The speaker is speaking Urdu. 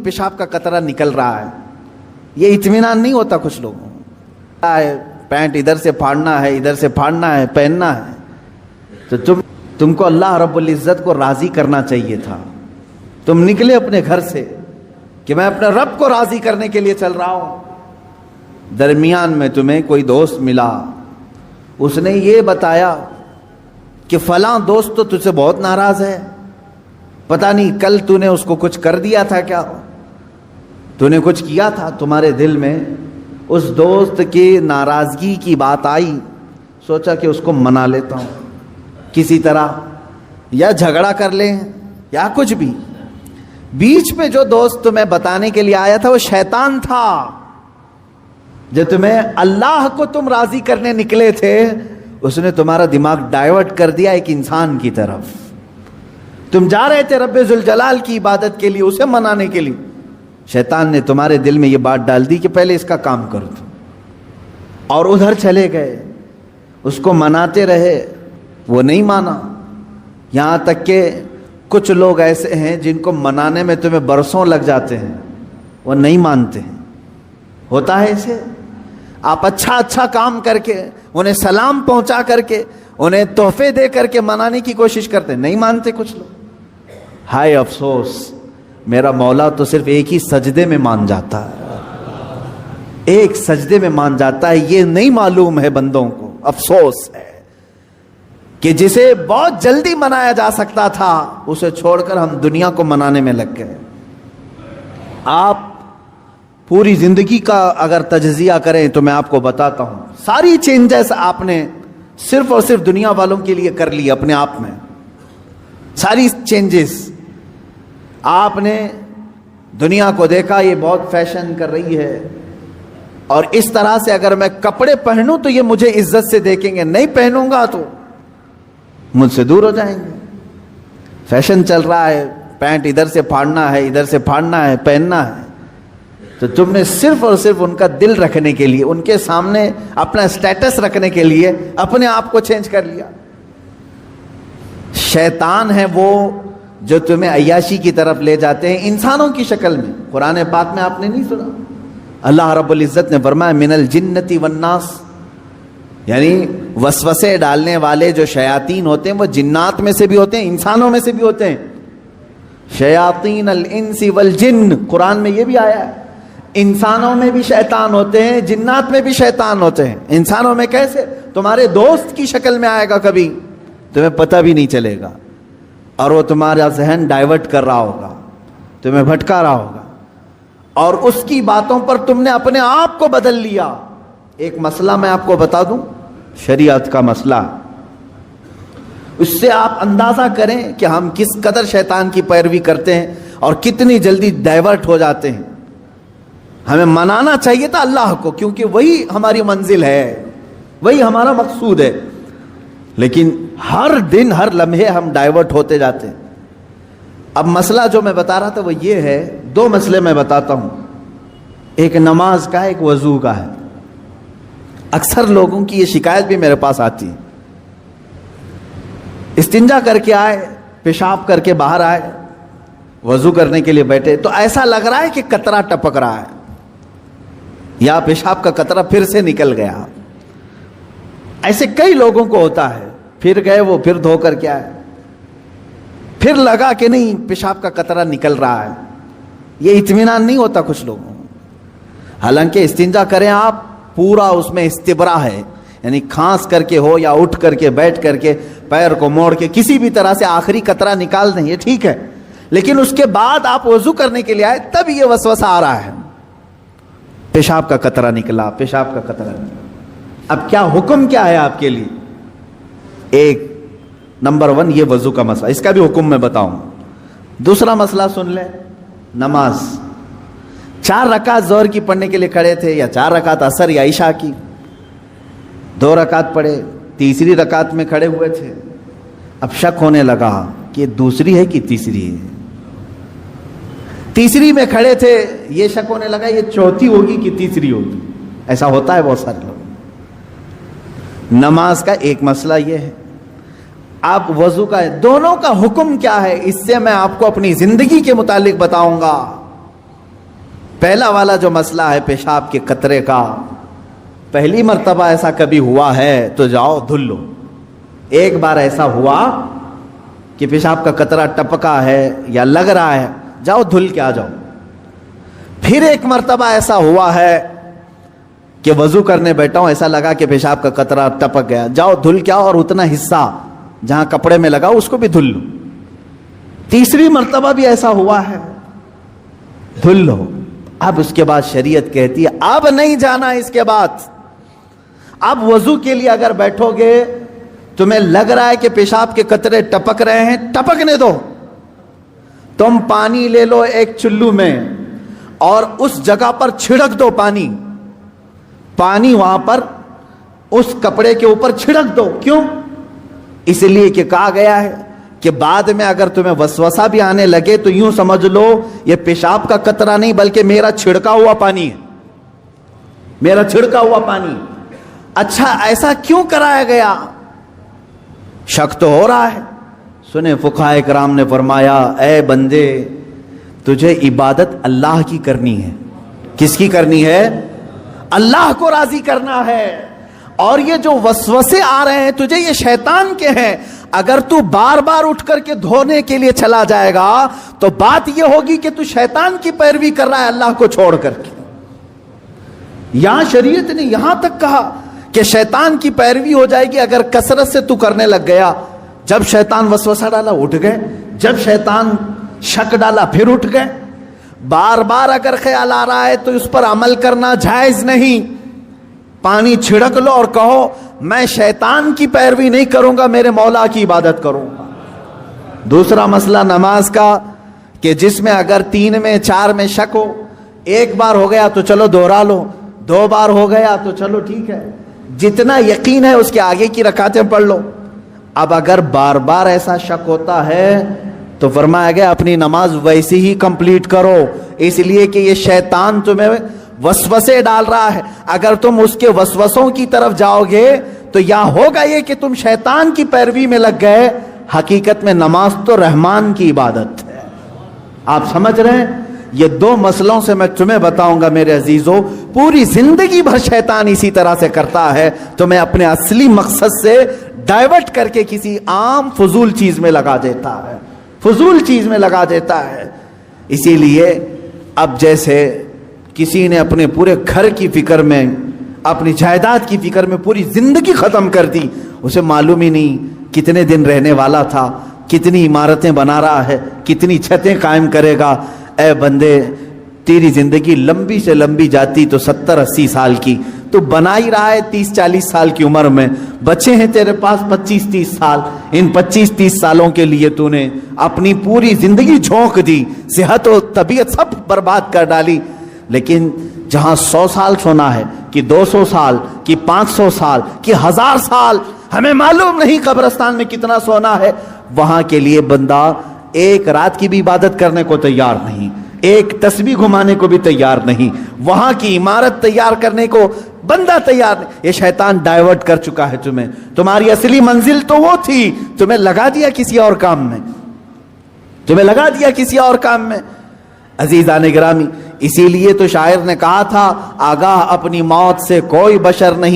پیشاب کا قطرہ نکل رہا ہے، یہ اطمینان نہیں ہوتا کچھ لوگوں کو۔ پینٹ ادھر سے پھاڑنا ہے، ادھر سے پھاڑنا ہے، پہننا ہے، تو تم کو اللہ رب العزت کو راضی کرنا چاہیے تھا۔ تم نکلے اپنے گھر سے کہ میں اپنے رب کو راضی کرنے کے لیے چل رہا ہوں، درمیان میں تمہیں کوئی دوست ملا، اس نے یہ بتایا کہ فلاں دوست تو تجھ سے بہت ناراض ہے، پتہ نہیں کل تو نے اس کو کچھ کر دیا تھا، کیا تو نے کچھ کیا تھا، تمہارے دل میں اس دوست کی ناراضگی کی بات آئی، سوچا کہ اس کو منا لیتا ہوں کسی طرح، یا جھگڑا کر لیں یا کچھ بھی۔ بیچ میں جو دوست تمہیں بتانے کے لیے آیا تھا وہ شیطان تھا، جو تمہیں اللہ کو تم راضی کرنے نکلے تھے، اس نے تمہارا دماغ ڈائیورٹ کر دیا ایک انسان کی طرف۔ تم جا رہے تھے رب ذوالجلال کی عبادت کے لیے، اسے منانے کے لیے، شیطان نے تمہارے دل میں یہ بات ڈال دی کہ پہلے اس کا کام کرو تم، اور ادھر چلے گئے، اس کو مناتے رہے، وہ نہیں مانا۔ یہاں تک کہ کچھ لوگ ایسے ہیں جن کو منانے میں تمہیں برسوں لگ جاتے ہیں، وہ نہیں مانتے ہیں، ہوتا ہے ایسے۔ آپ اچھا کام کر کے، انہیں سلام پہنچا کر کے، انہیں تحفے دے کر کے منانے کی کوشش کرتے ہیں، نہیں مانتے کچھ لوگ۔ ہائے افسوس، میرا مولا تو صرف ایک ہی سجدے میں مان جاتا ہے، ایک سجدے میں مان جاتا ہے، یہ نہیں معلوم ہے بندوں کو۔ افسوس ہے کہ جسے بہت جلدی منایا جا سکتا تھا، اسے چھوڑ کر ہم دنیا کو منانے میں لگ گئے۔ آپ پوری زندگی کا اگر تجزیہ کریں تو میں آپ کو بتاتا ہوں، ساری چینجز آپ نے صرف اور صرف دنیا والوں کے لیے کر لی اپنے آپ میں، ساری چینجز۔ آپ نے دنیا کو دیکھا یہ بہت فیشن کر رہی ہے، اور اس طرح سے اگر میں کپڑے پہنوں تو یہ مجھے عزت سے دیکھیں گے، نہیں پہنوں گا تو مجھ سے دور ہو جائیں گے۔ فیشن چل رہا ہے، پینٹ ادھر سے پھاڑنا ہے، ادھر سے پھاڑنا ہے، پہننا ہے، تو تم نے صرف اور صرف ان کا دل رکھنے کے لیے، ان کے سامنے اپنا سٹیٹس رکھنے کے لیے اپنے آپ کو چینج کر لیا۔ شیطان ہے وہ جو تمہیں عیاشی کی طرف لے جاتے ہیں انسانوں کی شکل میں۔ قرآن پاک میں آپ نے نہیں سنا، اللہ رب العزت نے فرمایا من الجنتی والناس، یعنی وسوسے ڈالنے والے جو شیاطین ہوتے ہیں وہ جنات میں سے بھی ہوتے ہیں، انسانوں میں سے بھی ہوتے ہیں۔ شیاطین الانس والجن، قرآن میں یہ بھی آیا ہے، انسانوں میں بھی شیطان ہوتے ہیں، جنات میں بھی شیطان ہوتے ہیں۔ انسانوں میں کیسے؟ تمہارے دوست کی شکل میں آئے گا، کبھی تمہیں پتہ بھی نہیں چلے گا، اور وہ تمہارا ذہن ڈائیورٹ کر رہا ہوگا، تمہیں بھٹکا رہا ہوگا، اور اس کی باتوں پر تم نے اپنے آپ کو بدل لیا۔ ایک مسئلہ میں آپ کو بتا دوں، شریعت کا مسئلہ، اس سے آپ اندازہ کریں کہ ہم کس قدر شیطان کی پیروی کرتے ہیں اور کتنی جلدی ڈائیورٹ ہو جاتے ہیں۔ ہمیں منانا چاہیے تھا اللہ کو، کیونکہ وہی ہماری منزل ہے، وہی ہمارا مقصود ہے، لیکن ہر دن ہر لمحے ہم ڈائیورٹ ہوتے جاتے ہیں۔ اب مسئلہ جو میں بتا رہا تھا وہ یہ ہے، دو مسئلے میں بتاتا ہوں، ایک نماز کا ہے، ایک وضو کا ہے۔ اکثر لوگوں کی یہ شکایت بھی میرے پاس آتی ہے، استنجا کر کے آئے، پیشاب کر کے باہر آئے، وضو کرنے کے لیے بیٹھے تو ایسا لگ رہا ہے کہ قطرہ ٹپک رہا ہے، یا پیشاب کا قطرہ پھر سے نکل گیا۔ ایسے کئی لوگوں کو ہوتا ہے، پھر گئے وہ، پھر دھو کر کے آئے، پھر لگا کہ نہیں پیشاب کا قطرہ نکل رہا ہے، یہ اطمینان نہیں ہوتا کچھ لوگوں کو۔ حالانکہ استنجا کریں آپ، پورا اس میں استبرا ہے، یعنی کھانس کر کے ہو یا اٹھ کر کے، بیٹھ کر کے، پیر کو موڑ کے، کسی بھی طرح سے آخری قطرہ نکال دیں، یہ ٹھیک ہے، لیکن اس کے بعد آپ وضو کرنے کے لیے آئے تب یہ وسوسہ آ رہا ہے، پیشاب کا قطرہ نکلا، پیشاب کا قطرہ نکلا۔ اب کیا حکم کیا ہے آپ کے لیے؟ ایک نمبر 1 یہ وضو کا مسئلہ، اس کا بھی حکم میں بتاؤں۔ دوسرا مسئلہ سن لیں، نماز 4 رکعت ظہر کی پڑھنے کے لیے کھڑے تھے، یا 4 رکعت عصر یا عشاء کی، 2 رکعت پڑھے، تیسری رکعت میں کھڑے ہوئے تھے، اب شک ہونے لگا کہ دوسری ہے کہ تیسری ہے، تیسری میں کھڑے تھے، یہ شک ہونے لگا یہ چوتھی ہوگی کہ تیسری ہوگی۔ ایسا ہوتا ہے بہت سارے لوگ۔ نماز کا ایک مسئلہ یہ ہے، آپ وضو کا ہے، دونوں کا حکم کیا ہے اس سے میں آپ کو اپنی زندگی کے متعلق بتاؤں گا۔ پہلا والا جو مسئلہ ہے پیشاب کے قطرے کا، پہلی مرتبہ ایسا کبھی ہوا ہے تو جاؤ دھل لو. ایک بار ایسا ہوا کہ پیشاب کا قطرہ ٹپکا ہے یا لگ رہا ہے، جاؤ دھل کے آ جاؤ. پھر ایک مرتبہ ایسا ہوا ہے کہ وضو کرنے بیٹھا ہوں، ایسا لگا کہ پیشاب کا قطرہ ٹپک گیا، جاؤ دھل کے آؤ اور اتنا حصہ جہاں کپڑے میں لگا اس کو بھی دھل لو. تیسری مرتبہ بھی ایسا ہوا ہے، دھل لو. اب اس کے بعد شریعت کہتی ہے اب نہیں جانا. اس کے بعد اب وضو کے لیے اگر بیٹھو گے تمہیں لگ رہا ہے کہ پیشاب کے قطرے ٹپک رہے ہیں، ٹپکنے دو. تم پانی لے لو ایک چلو میں اور اس جگہ پر چھڑک دو پانی وہاں پر اس کپڑے کے اوپر چھڑک دو. کیوں؟ اس لیے کہ کہا گیا ہے کہ بعد میں اگر تمہیں وسوسہ بھی آنے لگے تو یوں سمجھ لو یہ پیشاب کا قطرہ نہیں بلکہ میرا چھڑکا ہوا پانی ہے، میرا چھڑکا ہوا پانی. اچھا ایسا کیوں کرایا گیا؟ شک تو ہو رہا ہے. سنیں فقہائے کرام نے فرمایا اے بندے تجھے عبادت اللہ کی کرنی ہے. کس کی کرنی ہے؟ اللہ کو راضی کرنا ہے. اور یہ جو وسوسے آ رہے ہیں تجھے یہ شیطان کے ہیں. اگر تو بار بار اٹھ کر کے دھونے کے لیے چلا جائے گا تو بات یہ ہوگی کہ تو شیطان کی پیروی کر رہا ہے اللہ کو چھوڑ کر کے. یہاں شریعت نے یہاں تک کہا کہ شیطان کی پیروی ہو جائے گی اگر کثرت سے تو کرنے لگ گیا. جب شیطان وسوسہ ڈالا اٹھ گئے، جب شیطان شک ڈالا پھر اٹھ گئے. بار بار اگر خیال آ رہا ہے تو اس پر عمل کرنا جائز نہیں. پانی چھڑک لو اور کہو میں شیطان کی پیروی نہیں کروں گا، میرے مولا کی عبادت کروں گا. دوسرا مسئلہ نماز کا کہ جس میں اگر 3 میں 4 میں شک ہو، ایک بار ہو گیا تو چلو دوہرا لو، 2 بار ہو گیا تو چلو ٹھیک ہے، جتنا یقین ہے اس کے آگے کی رکعتیں پڑھ لو. اب اگر بار بار ایسا شک ہوتا ہے تو فرمایا گیا اپنی نماز ویسی ہی کمپلیٹ کرو، اس لیے کہ یہ شیطان تمہیں وسوسے ڈال رہا ہے. اگر تم اس کے وسوسوں کی طرف جاؤ گے تو یہاں ہوگا یہ کہ تم شیطان کی پیروی میں لگ گئے. حقیقت میں نماز تو رحمان کی عبادت ہے. آپ سمجھ رہے ہیں؟ یہ 2 مسئلوں سے میں تمہیں بتاؤں گا میرے عزیزوں. پوری زندگی بھر شیطان اسی طرح سے کرتا ہے، تمہیں اپنے اصلی مقصد سے ڈائیورٹ کر کے کسی عام فضول چیز میں لگا دیتا ہے، فضول چیز میں لگا دیتا ہے. اسی لیے اب جیسے کسی نے اپنے پورے گھر کی فکر میں، اپنی جائیداد کی فکر میں پوری زندگی ختم کر دی، اسے معلوم ہی نہیں کتنے دن رہنے والا تھا، کتنی عمارتیں بنا رہا ہے، کتنی چھتیں قائم کرے گا. اے بندے تیری زندگی لمبی سے لمبی جاتی تو 70-80 سال کی، تو بنا ہی رہا ہے 30-40 سال کی عمر میں. بچے ہیں تیرے پاس 25-30 سال. ان 25-30 سالوں کے لیے تو نے اپنی پوری زندگی جھونک دی، صحت و طبیعت سب برباد کر ڈالی. لیکن جہاں 100 سال سونا ہے کہ 200 سال کہ 500 سال کہ 1000 سال، ہمیں معلوم نہیں قبرستان میں کتنا سونا ہے، وہاں کے لیے بندہ ایک رات کی بھی عبادت کرنے کو تیار نہیں، ایک تسبیح گھمانے کو بھی تیار نہیں، وہاں کی عمارت تیار کرنے کو بندہ تیار نہیں. یہ شیطان ڈائیورٹ کر چکا ہے تمہیں. تمہاری اصلی منزل تو وہ تھی، تمہیں لگا دیا کسی اور کام میں، تمہیں لگا دیا کسی اور کام میں. عزیزان گرامی، اسی لیے تو شاعر نے کہا تھا آگاہ اپنی موت سے کوئی بشر نہیں.